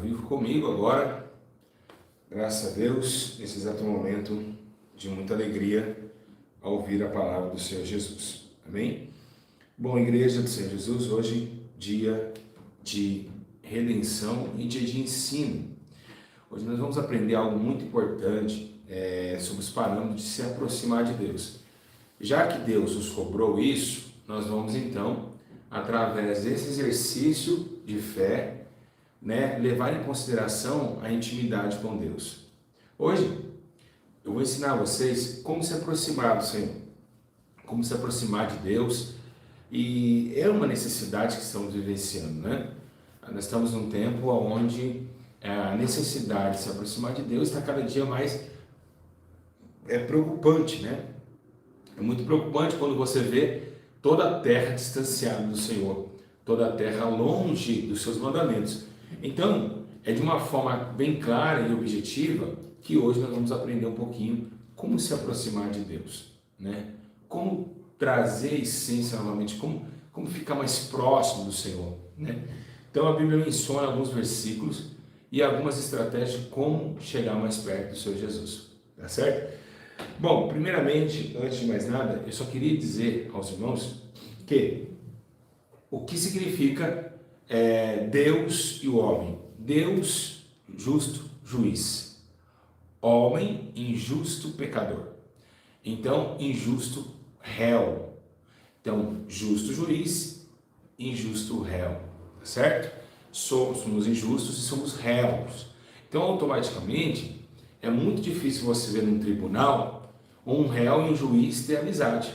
vivo comigo agora, graças a Deus, nesse exato momento de muita alegria ao ouvir a palavra do Senhor Jesus. Amém? Bom, Igreja do Senhor Jesus, hoje dia de redenção e dia de ensino. Hoje nós vamos aprender algo muito importante sobre os parâmetros de se aproximar de Deus. Já que Deus nos cobrou isso, nós vamos então, através desse exercício de fé, levar em consideração a intimidade com Deus. Hoje eu vou ensinar a vocês como se aproximar do Senhor, como se aproximar de Deus, e é uma necessidade que estamos vivenciando, né? Nós estamos num tempo onde a necessidade de se aproximar de Deus está cada dia mais preocupante, né? É muito preocupante quando você vê toda a terra distanciada do Senhor, toda a terra longe dos seus mandamentos. Então, é de uma forma bem clara e objetiva que hoje nós vamos aprender um pouquinho como se aproximar de Deus, né? Como trazer a essência novamente, como ficar mais próximo do Senhor, né? Então, a Bíblia menciona alguns versículos e algumas estratégias de como chegar mais perto do Senhor Jesus, tá certo? Bom, primeiramente, antes de mais nada, eu só queria dizer aos irmãos que o que significa Deus e o homem. Deus, justo juiz. Homem, injusto pecador. Então, injusto réu. Então, justo juiz, injusto réu. Tá certo? Somos injustos e somos réus. Então, automaticamente, é muito difícil você ver num tribunal um réu e um juiz ter amizade.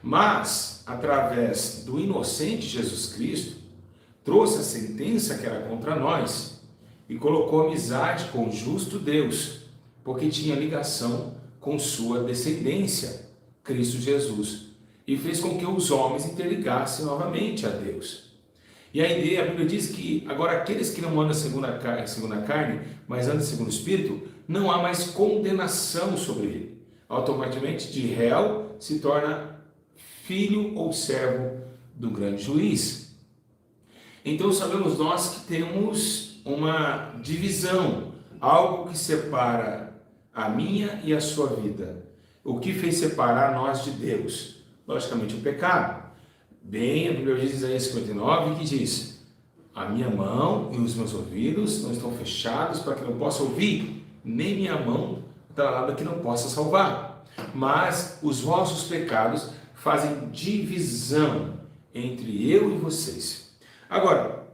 Mas, através do inocente Jesus Cristo, trouxe a sentença que era contra nós e colocou amizade com o justo Deus, porque tinha ligação com sua descendência, Cristo Jesus, e fez com que os homens interligassem novamente a Deus. E a ideia, a Bíblia diz que agora aqueles que não andam segundo a carne, mas andam segundo o Espírito, não há mais condenação sobre ele. Automaticamente de réu se torna filho ou servo do grande juiz. Então sabemos nós que temos uma divisão, algo que separa a minha e a sua vida. O que fez separar nós de Deus? Logicamente o pecado. Bem, a Bíblia diz em Isaías 59 que diz: a minha mão e os meus ouvidos não estão fechados para que não possa ouvir, nem minha mão tralada que não possa salvar. Mas os vossos pecados fazem divisão entre eu e vocês. Agora,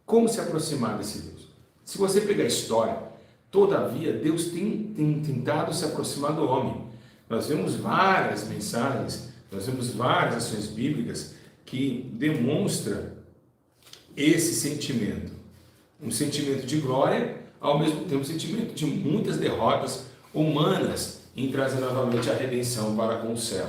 como se aproximar desse Deus? Se você pegar a história, todavia Deus tem tentado se aproximar do homem. Nós vemos várias mensagens, nós vemos várias ações bíblicas que demonstram esse sentimento. Um sentimento de glória, ao mesmo tempo um sentimento de muitas derrotas humanas em trazer novamente a redenção para com o céu.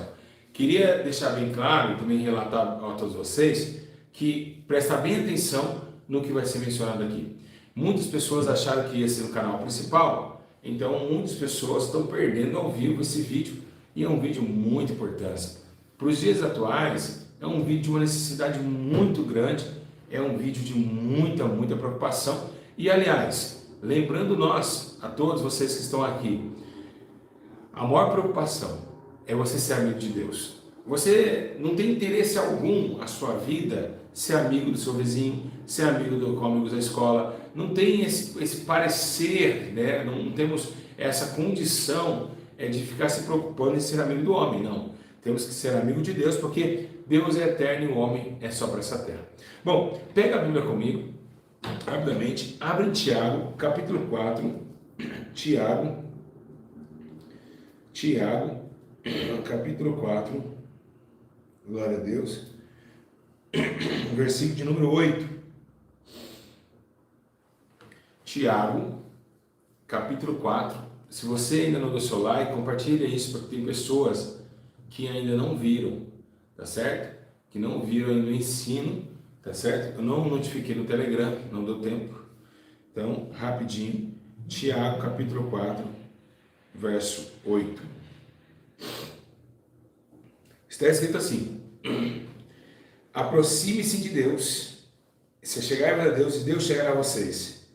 Queria deixar bem claro e também relatar a todos vocês que prestar bem atenção no que vai ser mencionado aqui. Muitas pessoas acharam que ia ser no canal principal, então muitas pessoas estão perdendo ao vivo esse vídeo, e é um vídeo muito importante. Para os dias atuais, é um vídeo de uma necessidade muito grande, é um vídeo de muita preocupação. E aliás, lembrando nós, a todos vocês que estão aqui, a maior preocupação é você ser amigo de Deus. Você não tem interesse algum a sua vida ser amigo do seu vizinho, ser amigo do cômigo da escola, não tem esse parecer, né? Não temos essa condição de ficar se preocupando em ser amigo do homem, não. Temos que ser amigo de Deus, porque Deus é eterno e o homem é só para essa terra. Bom, pega a Bíblia comigo, rapidamente, abre em Tiago, capítulo 4, Tiago, capítulo 4, glória a Deus, versículo de número 8. Tiago, capítulo 4. Se você ainda não deu seu like, compartilha isso, porque tem pessoas que ainda não viram, tá certo? Que não viram ainda o ensino, tá certo? Eu não notifiquei no Telegram, não deu tempo. Então, rapidinho, Tiago, capítulo 4, verso 8. Está escrito assim: aproxime-se de Deus, se chegar a Deus e Deus chegará a vocês.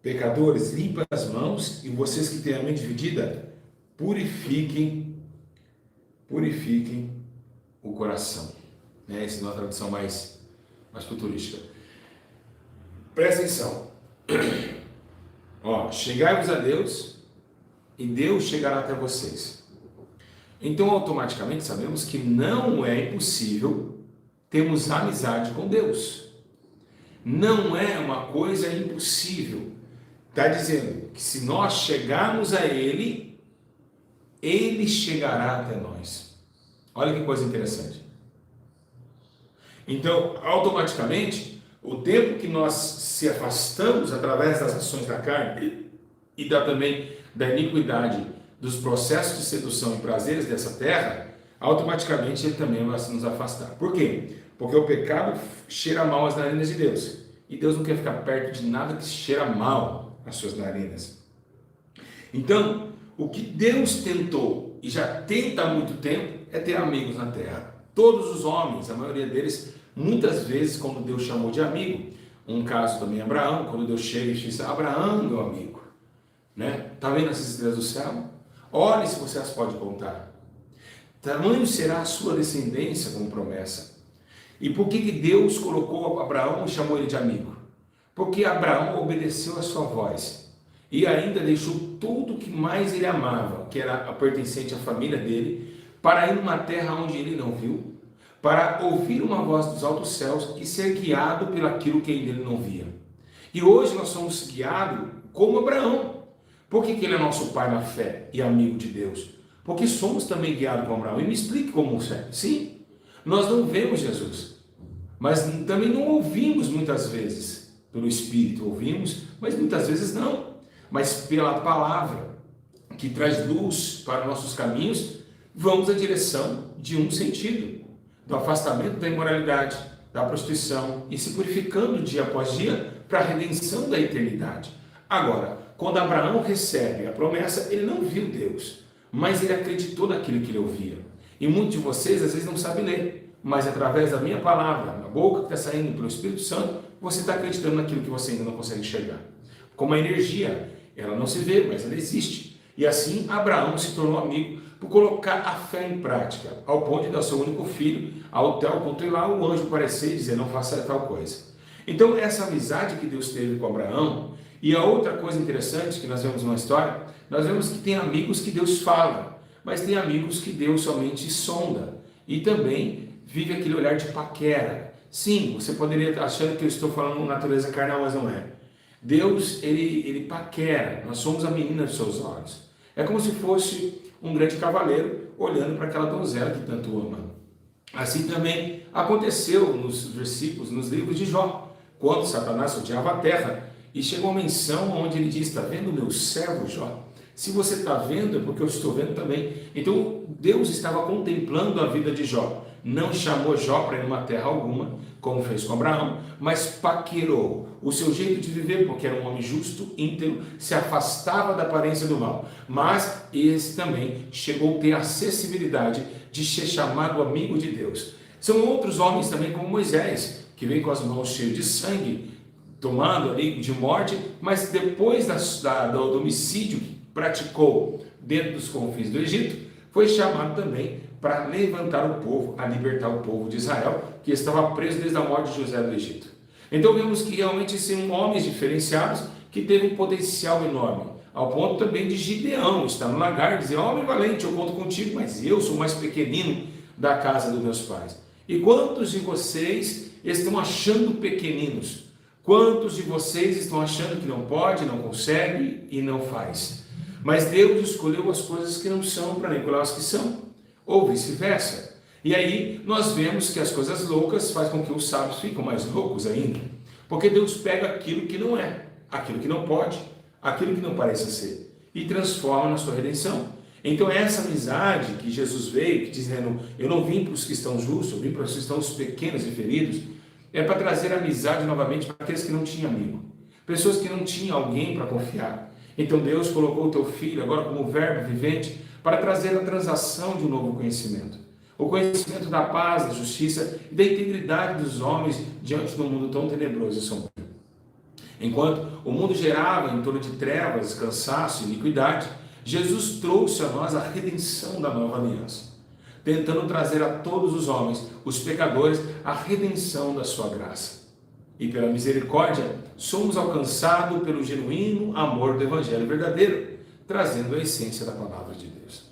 Pecadores, limpem as mãos, e vocês que têm a mente dividida, purifiquem o coração. Né? Essa é uma tradução mais futurística. Presta atenção. Ó, chegai-vos a Deus, e Deus chegará até vocês. Então, automaticamente, sabemos que não é impossível termos amizade com Deus. Não é uma coisa impossível. Está dizendo que se nós chegarmos a Ele, Ele chegará até nós. Olha que coisa interessante. Então, automaticamente, o tempo que nós se afastamos através das ações da carne e também da iniquidade, dos processos de sedução e prazeres dessa terra, automaticamente Ele também vai nos afastar. Por quê? Porque o pecado cheira mal às narinas de Deus. E Deus não quer ficar perto de nada que cheira mal às suas narinas. Então, o que Deus tentou e já tenta há muito tempo é ter amigos na terra. Todos os homens, a maioria deles, muitas vezes, quando Deus chamou de amigo, um caso também Abraão, quando Deus chega e diz: Abraão, meu amigo, né? Tá vendo essas estrelas do céu? Olhe se você as pode contar. Tamanho será a sua descendência como promessa. E por que Deus colocou Abraão e chamou ele de amigo? Porque Abraão obedeceu a sua voz e ainda deixou tudo que mais ele amava, que era pertencente à família dele, para ir numa terra onde ele não viu, para ouvir uma voz dos altos céus e ser guiado pelaquilo que ele não via. E hoje nós somos guiados como Abraão. Por que ele é nosso pai na fé e amigo de Deus? Porque somos também guiados como Abraão. E me explique como é. Sim, nós não vemos Jesus, mas também não ouvimos muitas vezes pelo Espírito. Ouvimos, mas muitas vezes não. Mas pela palavra, que traz luz para nossos caminhos, vamos na direção de um sentido, do afastamento da imoralidade, da prostituição, e se purificando dia após dia para a redenção da eternidade. Agora, quando Abraão recebe a promessa, ele não viu Deus, mas ele acreditou naquilo que ele ouvia. E muitos de vocês às vezes não sabem ler, mas através da minha palavra, na boca que está saindo pelo Espírito Santo, você está acreditando naquilo que você ainda não consegue enxergar. Como a energia, ela não se vê, mas ela existe. E assim Abraão se tornou amigo por colocar a fé em prática, ao ponto de dar seu único filho, ao tal ponto de lá o anjo aparecer e dizer: não faça tal coisa. Então essa amizade que Deus teve com Abraão. E a outra coisa interessante que nós vemos na história, nós vemos que tem amigos que Deus fala, mas tem amigos que Deus somente sonda. E também vive aquele olhar de paquera. Sim, você poderia estar achando que eu estou falando natureza carnal, mas não é. Deus, ele paquera, nós somos a menina dos seus olhos. É como se fosse um grande cavaleiro olhando para aquela donzela que tanto ama. Assim também aconteceu nos versículos, nos livros de Jó, quando Satanás odiava a terra, e chegou uma menção onde ele diz: está vendo meu servo Jó? Se você está vendo, é porque eu estou vendo também. Então Deus estava contemplando a vida de Jó. Não chamou Jó para ir numa terra alguma, como fez com Abraão, mas paquerou o seu jeito de viver, porque era um homem justo, íntegro, se afastava da aparência do mal. Mas esse também chegou a ter acessibilidade de ser chamado amigo de Deus. São outros homens também, como Moisés, que vem com as mãos cheias de sangue, tomando ali de morte, mas depois do homicídio que praticou dentro dos confins do Egito, foi chamado também para levantar o povo, a libertar o povo de Israel, que estava preso desde a morte de José do Egito. Então vemos que realmente são homens diferenciados que teve um potencial enorme, ao ponto também de Gideão estar no lagar e dizer: homem valente, eu conto contigo, mas eu sou o mais pequenino da casa dos meus pais. E quantos de vocês estão achando pequeninos? Quantos de vocês estão achando que não pode, não consegue e não faz? Mas Deus escolheu as coisas que não são para aniquilar as que são, ou vice-versa. E aí nós vemos que as coisas loucas fazem com que os sábios fiquem mais loucos ainda. Porque Deus pega aquilo que não é, aquilo que não pode, aquilo que não parece ser, e transforma na sua redenção. Então essa amizade que Jesus veio, que dizendo: eu não vim para os que estão justos, eu vim para os que estão os pequenos e feridos, é para trazer amizade novamente para aqueles que não tinham amigo, pessoas que não tinham alguém para confiar. Então Deus colocou o teu filho agora como verbo vivente para trazer a transação de um novo conhecimento. O conhecimento da paz, da justiça e da integridade dos homens diante de um mundo tão tenebroso e sombrio. Enquanto o mundo gerava em torno de trevas, cansaço e iniquidade, Jesus trouxe a nós a redenção da nova aliança, tentando trazer a todos os homens, os pecadores, a redenção da sua graça. E pela misericórdia, somos alcançados pelo genuíno amor do Evangelho verdadeiro, trazendo a essência da palavra de Deus.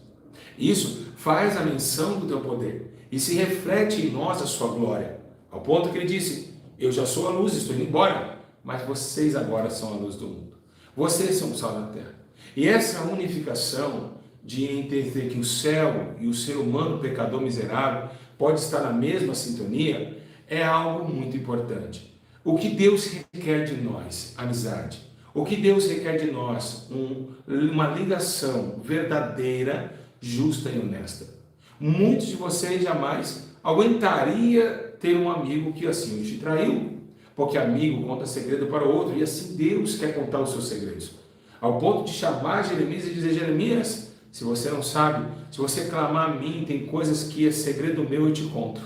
Isso faz a menção do teu poder e se reflete em nós a sua glória, ao ponto que ele disse: eu já sou a luz, estou indo embora, mas vocês agora são a luz do mundo. Vocês são o sal da terra. E essa unificação de entender que o céu e o ser humano pecador miserável pode estar na mesma sintonia é algo muito importante. O que Deus requer de nós? Amizade. O que Deus requer de nós? Uma ligação verdadeira, justa e honesta. Muitos de vocês jamais aguentaria ter um amigo que assim te traiu, porque amigo conta segredo para o outro, e assim Deus quer contar os seus segredos. Ao ponto de chamar Jeremias e dizer: Jeremias, se você não sabe, se você clamar a mim, tem coisas que é segredo meu, eu te conto.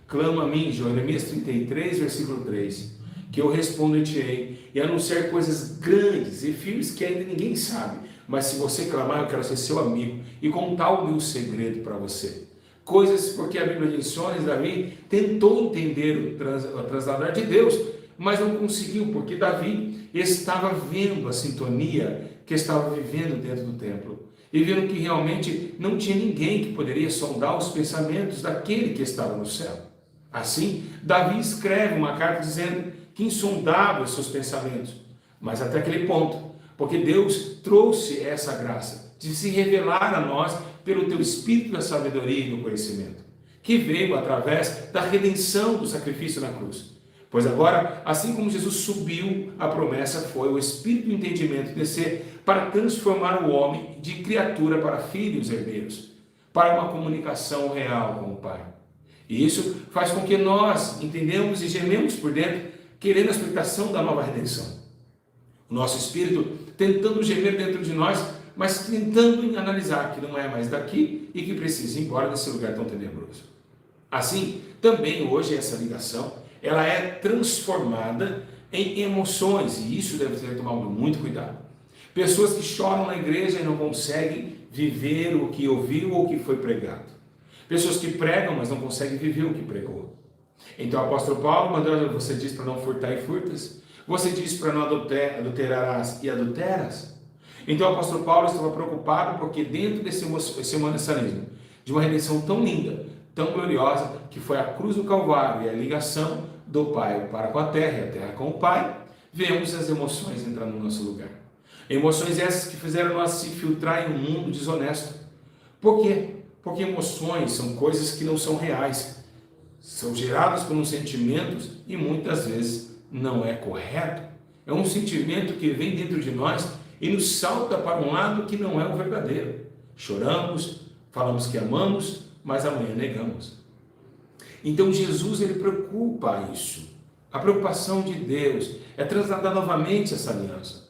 Clama a mim, Jeremias 33, versículo 3, que eu responderei e anunciar coisas grandes e firmes que ainda ninguém sabe. Mas se você clamar, eu quero ser seu amigo e contar o meu segredo para você. Coisas porque a Bíblia diz: Davi tentou entender o transladar de Deus, mas não conseguiu, porque Davi estava vendo a sintonia que estava vivendo dentro do templo e vendo que realmente não tinha ninguém que poderia sondar os pensamentos daquele que estava no céu. Assim, Davi escreve uma carta dizendo que insondável os seus pensamentos, mas até aquele ponto, porque Deus trouxe essa graça de se revelar a nós pelo teu espírito da sabedoria e do conhecimento, que veio através da redenção do sacrifício na cruz. Pois agora, assim como Jesus subiu, a promessa foi o espírito do entendimento descer para transformar o homem de criatura para filhos herdeiros, para uma comunicação real com o Pai. E isso faz com que nós entendamos e gememos por dentro, querendo a explicação da nova redenção. O nosso espírito tentando gemer dentro de nós, mas tentando analisar que não é mais daqui e que precisa ir embora desse lugar tão tenebroso. Assim, também hoje essa ligação, ela é transformada em emoções, e isso deve ser tomado muito cuidado. Pessoas que choram na igreja e não conseguem viver o que ouviu ou o que foi pregado. Pessoas que pregam, mas não conseguem viver o que pregou. Então o apóstolo Paulo mandou: você diz para não furtar e furtas, você diz para não adulterarás e adulteras. Então o apóstolo Paulo estava preocupado porque dentro desse humanismo, de uma redenção tão linda, tão gloriosa, que foi a cruz do Calvário e a ligação do Pai para com a terra e a terra com o Pai, vemos as emoções entrando no nosso lugar. Emoções essas que fizeram nós se filtrar em um mundo desonesto. Por quê? Porque emoções são coisas que não são reais, são geradas por uns sentimentos e muitas vezes não é correto. É um sentimento que vem dentro de nós e nos salta para um lado que não é o verdadeiro. Choramos, falamos que amamos, mas amanhã negamos. Então Jesus, ele preocupa isso. A preocupação de Deus é trasladar novamente essa aliança.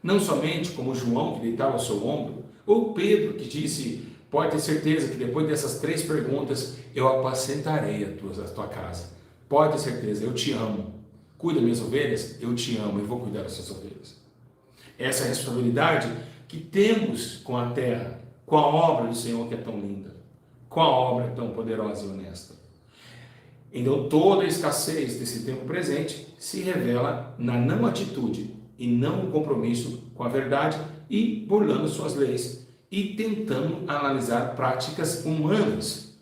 Não somente como João, que deitava ao seu ombro, ou Pedro, que disse: pode ter certeza que depois dessas 3 perguntas, eu apacentarei a tua casa. Pode ter certeza, eu te amo. Cuida das minhas ovelhas, eu te amo e vou cuidar das suas ovelhas. Essa responsabilidade que temos com a terra, com a obra do Senhor que é tão linda, com a obra tão poderosa e honesta. Então toda a escassez desse tempo presente se revela na não atitude e não compromisso com a verdade e burlando suas leis e tentando analisar práticas humanas.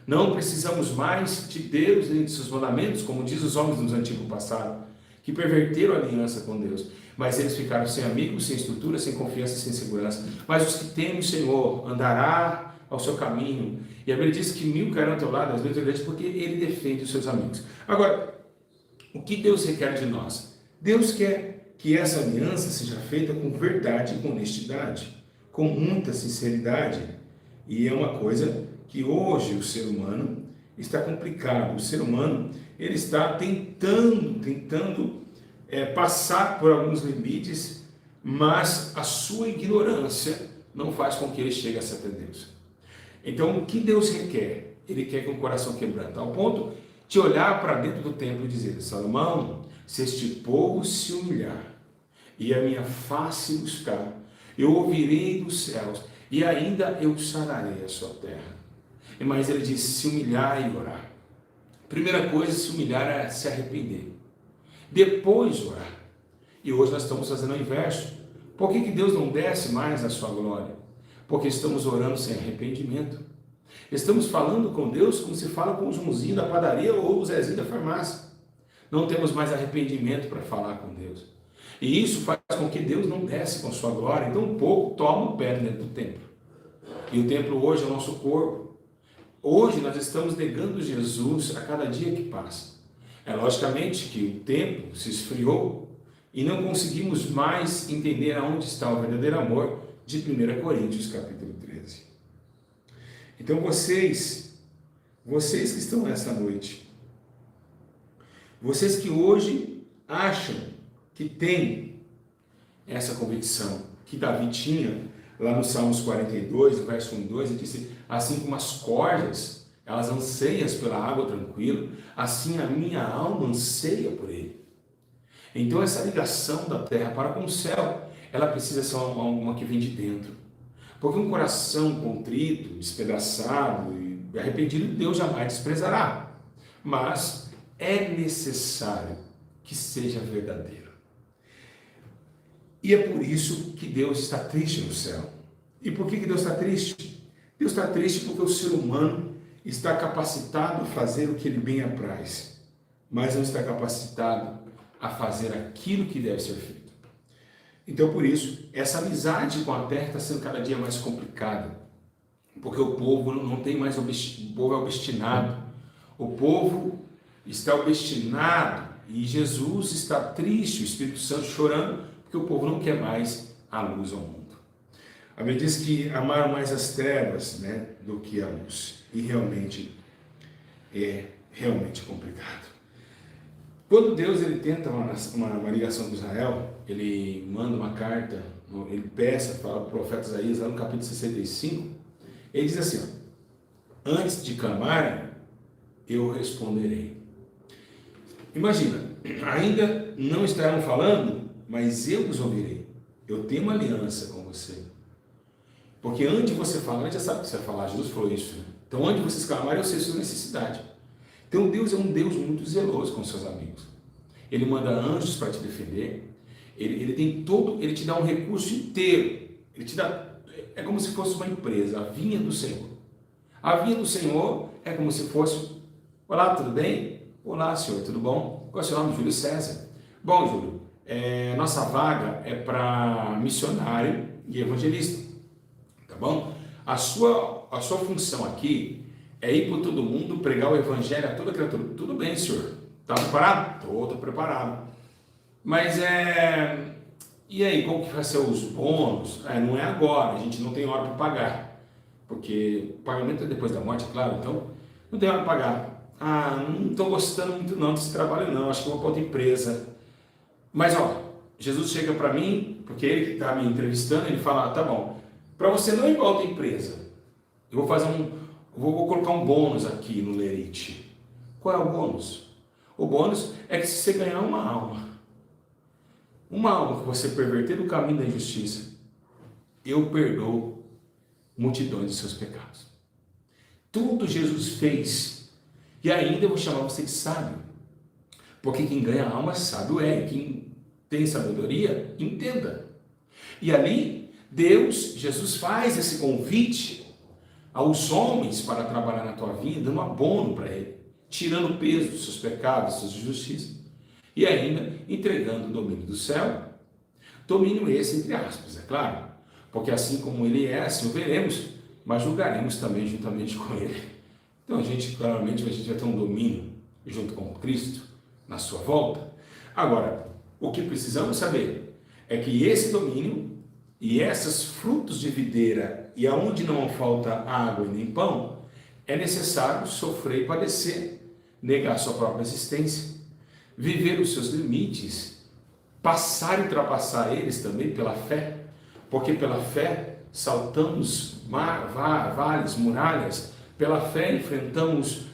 Não precisamos mais de Deus e de seus mandamentos, como diz os homens do antigo passado, que perverteram a aliança com Deus, mas eles ficaram sem amigos, sem estrutura, sem confiança, sem segurança. Mas os que temem o Senhor andará ao seu caminho, e a Bíblia diz que 1000 cairão ao teu lado, 10.000 ao teu, porque ele defende os seus amigos. Agora, o que Deus requer de nós? Deus quer que essa aliança seja feita com verdade e com honestidade, com muita sinceridade, e é uma coisa que hoje o ser humano está complicado. O ser humano, ele está tentando passar por alguns limites, mas a sua ignorância não faz com que ele chegue a ser até Deus. Então, o que Deus requer? Ele quer com o coração quebrantado, ao ponto de olhar para dentro do templo e dizer: Salomão, se este povo se humilhar, e a minha face buscar, eu ouvirei dos céus, e ainda eu sararei a sua terra. Mas ele diz, se humilhar e orar. Primeira coisa, se humilhar é se arrepender. Depois orar. E hoje nós estamos fazendo o inverso. Por que Deus não desce mais a sua glória? Porque estamos orando sem arrependimento. Estamos falando com Deus como se fala com o Joãozinho da padaria ou o Zezinho da farmácia. Não temos mais arrependimento para falar com Deus. E isso faz com que Deus não desce com sua glória. Então um pouco toma o pé dentro do templo. E o templo hoje é o nosso corpo. Hoje nós estamos negando Jesus a cada dia que passa. É logicamente que o tempo se esfriou e não conseguimos mais entender aonde está o verdadeiro amor de 1 Coríntios capítulo 13. Então vocês que estão nessa noite, vocês que hoje acham que têm essa convicção que Davi tinha lá no Salmos 42, no verso 1 e 2, ele disse, assim como as cordas, elas anseiam pela água tranquila, assim a minha alma anseia por ele. Então essa ligação da terra para com o céu, ela precisa ser uma que vem de dentro. Porque um coração contrito, despedaçado e arrependido, Deus jamais desprezará. Mas é necessário que seja verdadeiro. E é por isso que Deus está triste no céu. E por que Deus está triste? Deus está triste porque o ser humano está capacitado a fazer o que ele bem apraz, mas não está capacitado a fazer aquilo que deve ser feito. Então, por isso, essa amizade com a terra está sendo cada dia mais complicada, porque o povo não tem mais, o povo é obstinado, o povo está obstinado e Jesus está triste, o Espírito Santo chorando, porque o povo não quer mais a luz ao mundo. A Bíblia diz que amaram mais as trevas, né, do que a luz, e realmente é complicado. Quando Deus ele tenta uma ligação com Israel, ele manda uma carta, ele peça, fala para o profeta Isaías, lá no capítulo 65, ele diz assim, ó, antes de clamarem, eu responderei. Imagina, ainda não estarão falando, mas eu os ouvirei. Eu tenho uma aliança com você. Porque antes de você falar, já sabe o que você vai falar, Jesus falou isso. Né? Então, antes de vocês clamarem, eu sei sua necessidade. Então Deus é um Deus muito zeloso com seus amigos. Ele manda anjos para te defender. Ele tem todo, ele te dá um recurso inteiro. Ele te dá, é como se fosse uma empresa, a vinha do Senhor. A vinha do Senhor é como se fosse, olá, tudo bem? Olá, senhor, tudo bom? Qual é o seu nome? Júlio César. Bom, Júlio, nossa vaga é para missionário e evangelista, tá bom? A sua função aqui é ir para todo mundo, pregar o evangelho a toda criatura. Tudo bem, senhor. Está preparado? Estou preparado. Mas e aí, qual que vai ser os bônus? Não é agora, a gente não tem hora para pagar. Porque o pagamento é depois da morte, é claro, então não tem hora para pagar. Não estou gostando muito não desse trabalho não, acho que eu vou para outra empresa. Mas ó, Jesus chega para mim, porque ele que está me entrevistando, ele fala, tá bom, para você não ir para outra empresa, eu vou fazer vou colocar um bônus aqui no lerite. Qual é o bônus? O bônus é que se você ganhar uma alma que você perverter do caminho da injustiça, eu perdoo multidões de seus pecados. Tudo Jesus fez, e ainda eu vou chamar você de sábio, porque quem ganha alma sábio é, quem tem sabedoria, entenda. E ali, Jesus faz esse convite aos homens para trabalhar na tua vida, dando abono para ele, tirando o peso dos seus pecados, das suas injustiças, e ainda entregando o domínio do céu, domínio esse entre aspas, é claro, porque assim como ele é, assim o veremos, mas julgaremos também juntamente com ele. Então claramente a gente vai ter um domínio junto com Cristo na sua volta. Agora, o que precisamos saber é que esse domínio e esses frutos de videira, e aonde não falta água e nem pão, é necessário sofrer e padecer, negar sua própria existência, viver os seus limites, passar e ultrapassar eles também pela fé, porque pela fé saltamos vales, muralhas, pela fé enfrentamos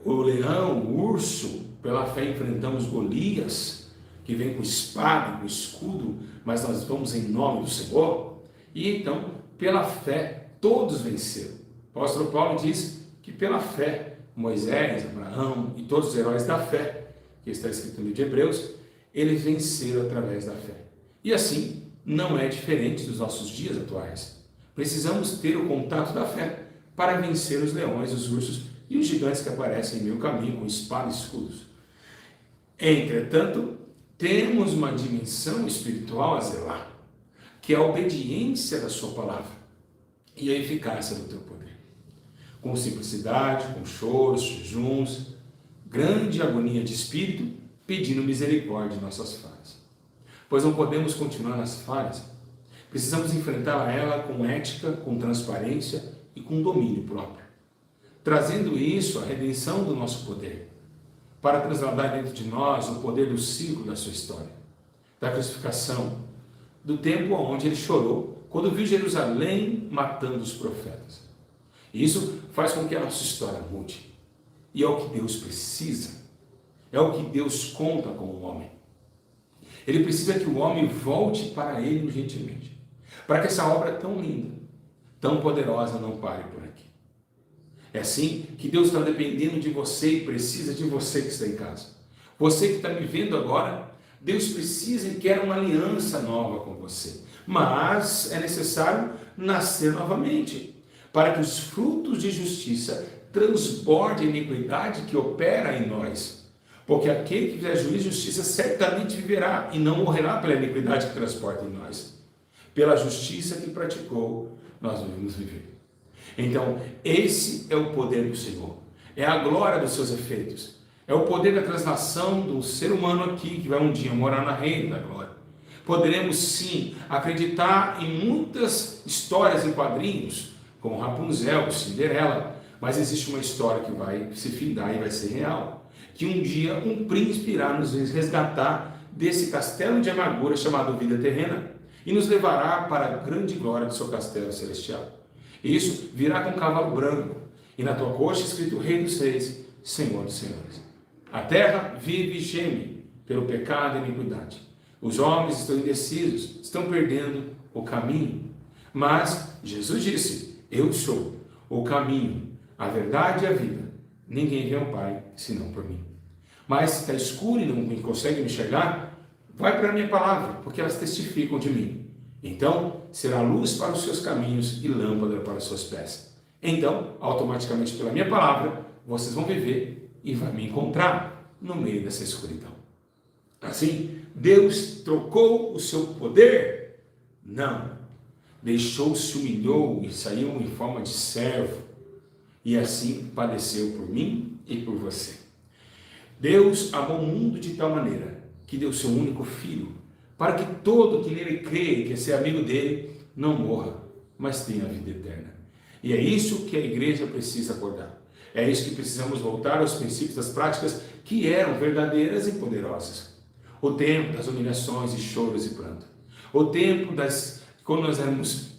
o leão, o urso, pela fé enfrentamos Golias, que vem com espada, com escudo, mas nós vamos em nome do Senhor. E então, pela fé, todos venceram. O apóstolo Paulo diz que pela fé, Moisés, Abraão e todos os heróis da fé, que está escrito no livro de Hebreus, eles venceram através da fé. E assim, não é diferente dos nossos dias atuais. Precisamos ter o contato da fé para vencer os leões, os ursos e os gigantes que aparecem em meu caminho com espada e escudos. Entretanto, temos uma dimensão espiritual a zelar, que é a obediência da sua palavra e a eficácia do teu poder. Com simplicidade, com choros, jejuns, grande agonia de espírito, pedindo misericórdia em nossas falhas. Pois não podemos continuar nas falhas. Precisamos enfrentar ela com ética, com transparência e com domínio próprio. Trazendo isso à redenção do nosso poder, para trasladar dentro de nós o poder do ciclo da sua história, da crucificação, do tempo onde ele chorou, quando viu Jerusalém matando os profetas. E isso faz com que a nossa história mude. E é o que Deus precisa. É o que Deus conta com o homem. Ele precisa que o homem volte para ele urgentemente, para que essa obra tão linda, tão poderosa não pare por aqui. É assim que Deus está dependendo de você e precisa de você que está em casa. Você que está me vendo agora, Deus precisa e quer uma aliança nova com você. Mas é necessário nascer novamente, para que os frutos de justiça transbordem a iniquidade que opera em nós. Porque aquele que fizer juízo e justiça certamente viverá e não morrerá pela iniquidade que transporta em nós. Pela justiça que praticou, nós devemos viver. Então, esse é o poder do Senhor. É a glória dos seus efeitos. É o poder da translação do ser humano aqui, que vai um dia morar na reina da glória. Poderemos sim acreditar em muitas histórias em quadrinhos, como Rapunzel, Cinderela, mas existe uma história que vai se findar e vai ser real. Que um dia um príncipe irá nos resgatar desse castelo de amargura chamado vida terrena e nos levará para a grande glória do seu castelo celestial. E isso virá com um cavalo branco e na tua coxa escrito Rei dos Reis, Senhor dos Senhores. A terra vive e geme pelo pecado e iniquidade. Os homens estão indecisos, estão perdendo o caminho. Mas Jesus disse, eu sou o caminho, a verdade e a vida. Ninguém vê ao Pai senão por mim. Mas se está escuro e não consegue me enxergar, vai para a minha palavra, porque elas testificam de mim. Então, será luz para os seus caminhos e lâmpada para os seus pés. Então, automaticamente pela minha palavra, vocês vão viver e vão me encontrar no meio dessa escuridão. Assim, Deus trocou o seu poder? Não. Deixou-se, humilhou e saiu em forma de servo. E assim padeceu por mim e por você. Deus amou o mundo de tal maneira que deu seu único filho, para que todo que nele crê e quer ser amigo dele, não morra, mas tenha a vida eterna. E é isso que a igreja precisa acordar. É isso que precisamos voltar aos princípios das práticas que eram verdadeiras e poderosas. O tempo das humilhações e choros e pranto. O tempo quando nós éramos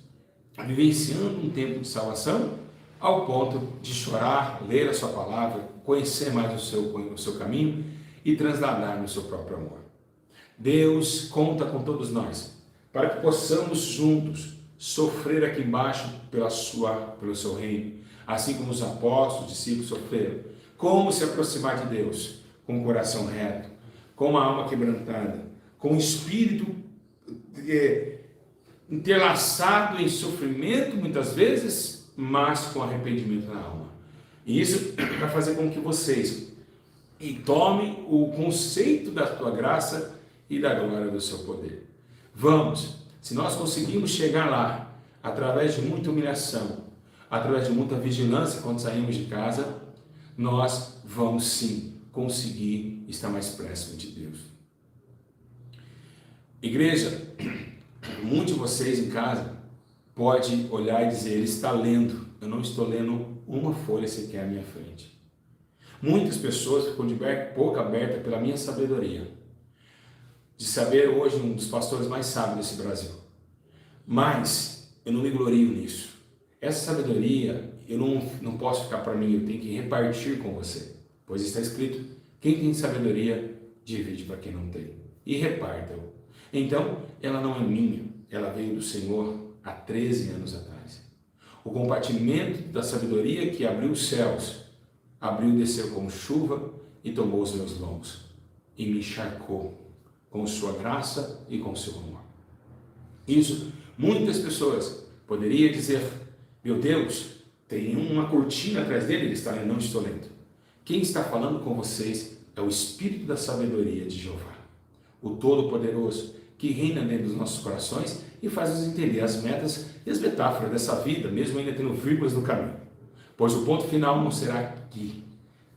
vivenciando um tempo de salvação, ao ponto de chorar, ler a sua palavra, conhecer mais o seu caminho e transladar no seu próprio amor. Deus conta com todos nós, para que possamos juntos sofrer aqui embaixo pelo seu reino, assim como os apóstolos, discípulos sofreram. Como se aproximar de Deus com o coração reto, com uma alma quebrantada, com o espírito interlaçado em sofrimento muitas vezes, mas com arrependimento na alma. E isso vai fazer com que vocês tomem o conceito da tua graça e da glória do seu poder. Vamos, se nós conseguimos chegar lá, através de muita humilhação, através de muita vigilância quando saímos de casa, nós vamos sim conseguir estar mais próximo de Deus. Igreja, muitos de vocês em casa pode olhar e dizer, ele está lendo, eu não estou lendo uma folha sequer à minha frente. Muitas pessoas ficam de boca aberta pela minha sabedoria, de saber hoje um dos pastores mais sábios desse Brasil. Mas eu não me glorio nisso. Essa sabedoria eu não posso ficar para mim, eu tenho que repartir com você. Pois está escrito, quem tem sabedoria, divide para quem não tem. e reparta-o. Então, ela não é minha, ela veio do Senhor há 13 anos atrás. O compartimento da sabedoria que abriu os céus, abriu e desceu como chuva e tomou os meus lombos e me encharcou com sua graça e com seu amor. Isso, muitas pessoas poderiam dizer, meu Deus, tem uma cortina atrás dele, ele está lendo, não estou lendo. Quem está falando com vocês é o Espírito da sabedoria de Jeová, o Todo-Poderoso, que reina dentro dos nossos corações e faz-nos entender as metas e as metáforas dessa vida, mesmo ainda tendo vírgulas no caminho. Pois o ponto final não será aqui,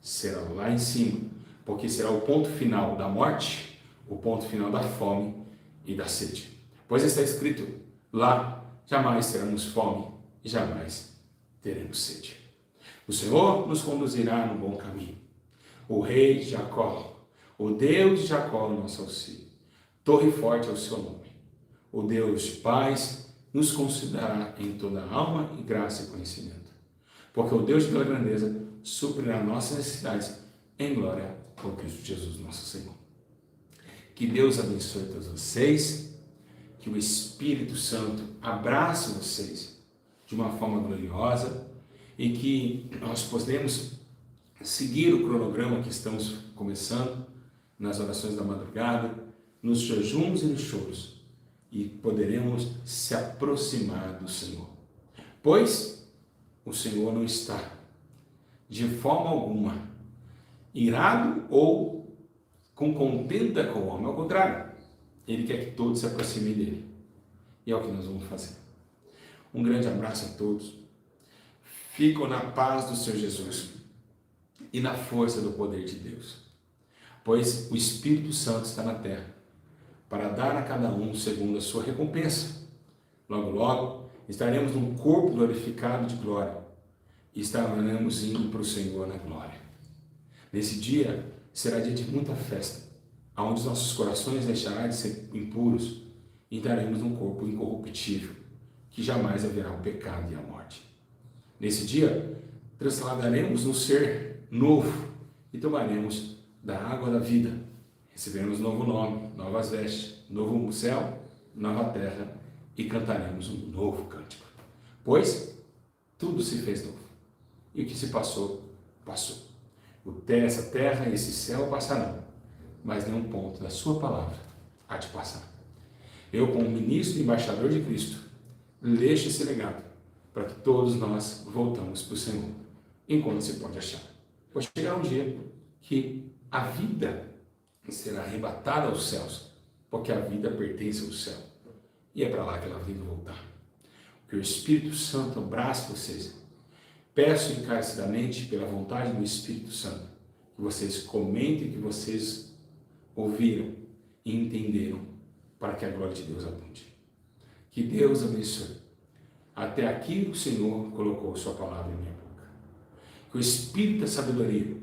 será lá em cima, porque será o ponto final da morte, o ponto final da fome e da sede. Pois está escrito, lá jamais teremos fome e jamais teremos sede. O Senhor nos conduzirá no bom caminho. O Rei de Jacó, o Deus de Jacó, o nosso auxílio. Torre forte é o seu nome. O Deus de paz nos considerará em toda alma e graça e conhecimento. Porque o Deus de toda grandeza suprirá nossas necessidades em glória por Cristo Jesus, nosso Senhor. Que Deus abençoe todos vocês, que o Espírito Santo abrace vocês de uma forma gloriosa e que nós podemos seguir o cronograma que estamos começando nas orações da madrugada, nos jejuns e nos choros, e poderemos se aproximar do Senhor. Pois o Senhor não está, de forma alguma, irado ou com contenda com o homem. Ao contrário, Ele quer que todos se aproximem dEle. E é o que nós vamos fazer. Um grande abraço a todos. Fiquem na paz do Senhor Jesus e na força do poder de Deus. Pois o Espírito Santo está na terra para dar a cada um segundo a sua recompensa. Logo, logo, estaremos num corpo glorificado de glória e estaremos indo para o Senhor na glória. Nesse dia, será dia de muita festa, onde os nossos corações deixarão de ser impuros e estaremos num corpo incorruptível, que jamais haverá o pecado e a morte. Nesse dia, trasladaremos um ser novo e tomaremos da água da vida. Receberemos novo nome, novas vestes, novo céu, nova terra e cantaremos um novo cântico. Pois tudo se fez novo. E o que se passou, passou. Essa terra e esse céu passarão, mas nenhum ponto da sua palavra há de passar. Eu, como ministro e embaixador de Cristo, deixo esse legado para que todos nós voltamos para o Senhor, enquanto se pode achar. Pode chegar um dia que a vida será arrebatada aos céus, porque a vida pertence ao céu. E é para lá que ela tem que voltar. Que o Espírito Santo abrace vocês. Peço encarecidamente, pela vontade do Espírito Santo, que vocês comentem o que vocês ouviram e entenderam, para que a glória de Deus abunde. Que Deus abençoe. Até aqui o Senhor colocou sua palavra em minha boca. Que o Espírito da sabedoria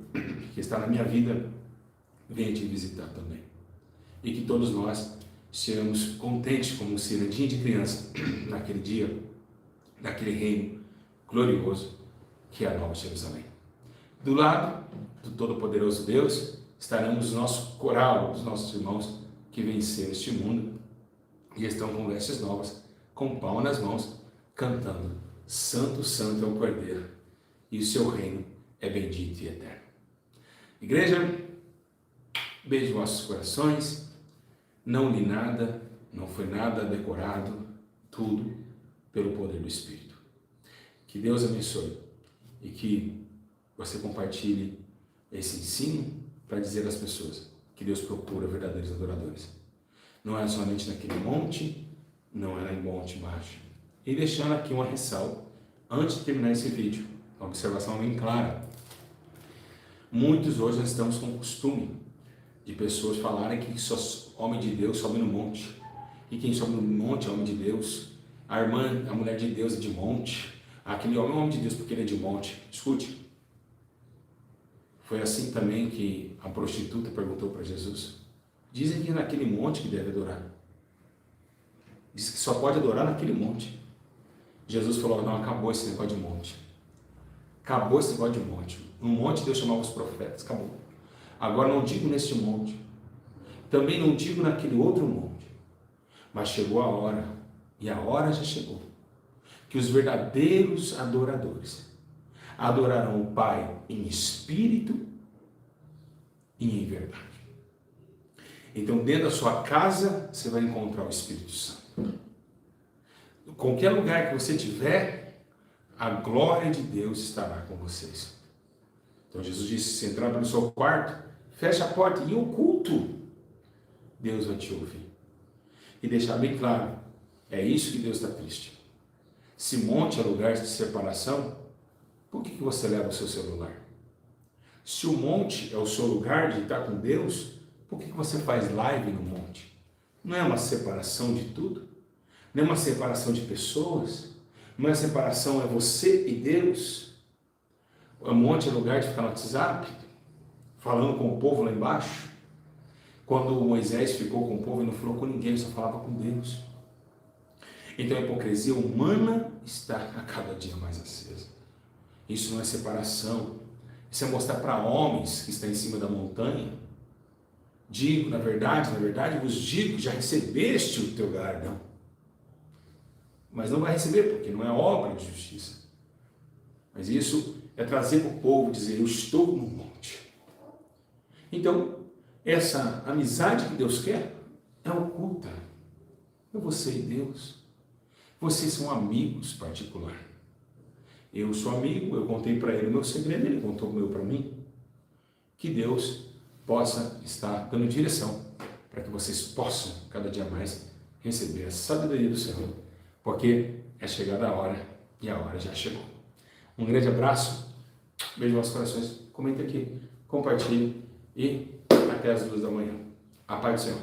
que está na minha vida venha te visitar também. E que todos nós sejamos contentes como um cirandinho de criança naquele dia, naquele reino glorioso que é a Nova Jerusalém. Do lado do Todo-Poderoso Deus estaremos o nosso coral, os nossos irmãos que venceram este mundo e estão com vestes novas, com pão nas mãos, cantando: Santo, Santo é o Cordeiro, e o seu reino é bendito e eterno. Igreja, beijo vossos corações. Não li nada, não foi nada decorado, tudo pelo poder do Espírito. Que Deus abençoe e que você compartilhe esse ensino para dizer às pessoas que Deus procura verdadeiros adoradores. Não é somente naquele monte, não é em monte baixo. E deixando aqui uma ressalva, antes de terminar esse vídeo, uma observação bem clara. Muitos hoje nós estamos com o costume de pessoas falarem que só homem de Deus sobe no monte. E quem sobe no monte é homem de Deus. A irmã, a mulher de Deus é de monte. Aquele homem é homem de Deus porque ele é de monte. Escute. Foi assim também que a prostituta perguntou para Jesus. Dizem que é naquele monte que deve adorar. Diz que só pode adorar naquele monte. Jesus falou: não, acabou esse negócio de monte. Acabou esse negócio de monte. No monte Deus chamava os profetas. Acabou. Agora não digo neste monte. Também não digo naquele outro monte, mas chegou a hora, e a hora já chegou, que os verdadeiros adoradores adorarão o Pai em espírito e em verdade. Então, dentro da sua casa, você vai encontrar o Espírito Santo. Em qualquer lugar que você estiver, a glória de Deus estará com vocês. Então, Jesus disse, se entrar pelo seu quarto, fecha a porta e oculto, Deus vai te ouvir. E deixar bem claro, é isso que Deus está triste. Se monte é lugar de separação, por que você leva o seu celular? Se o monte é o seu lugar de estar com Deus, por que você faz live no monte? Não é uma separação de tudo? Não é uma separação de pessoas? Não é separação, é você e Deus? O monte é lugar de ficar no WhatsApp, falando com o povo lá embaixo? Quando Moisés ficou com o povo e não falou com ninguém, só falava com Deus. Então a hipocrisia humana está a cada dia mais acesa. Isso não é separação. Isso é mostrar para homens que estão em cima da montanha. Digo, na verdade, vos digo que já recebeste o teu galardão. Mas não vai receber, porque não é obra de justiça. Mas isso é trazer para o povo, dizer, eu estou no monte. Então, essa amizade que Deus quer é oculta. É você e Deus. Vocês são amigos particulares. Eu sou amigo, eu contei para ele o meu segredo, ele contou o meu para mim. Que Deus possa estar dando direção para que vocês possam, cada dia mais, receber a sabedoria do Senhor, porque é chegada a hora e a hora já chegou. Um grande abraço, beijo nos corações, comente aqui, compartilhe e até as 2 da manhã. A paz do Senhor.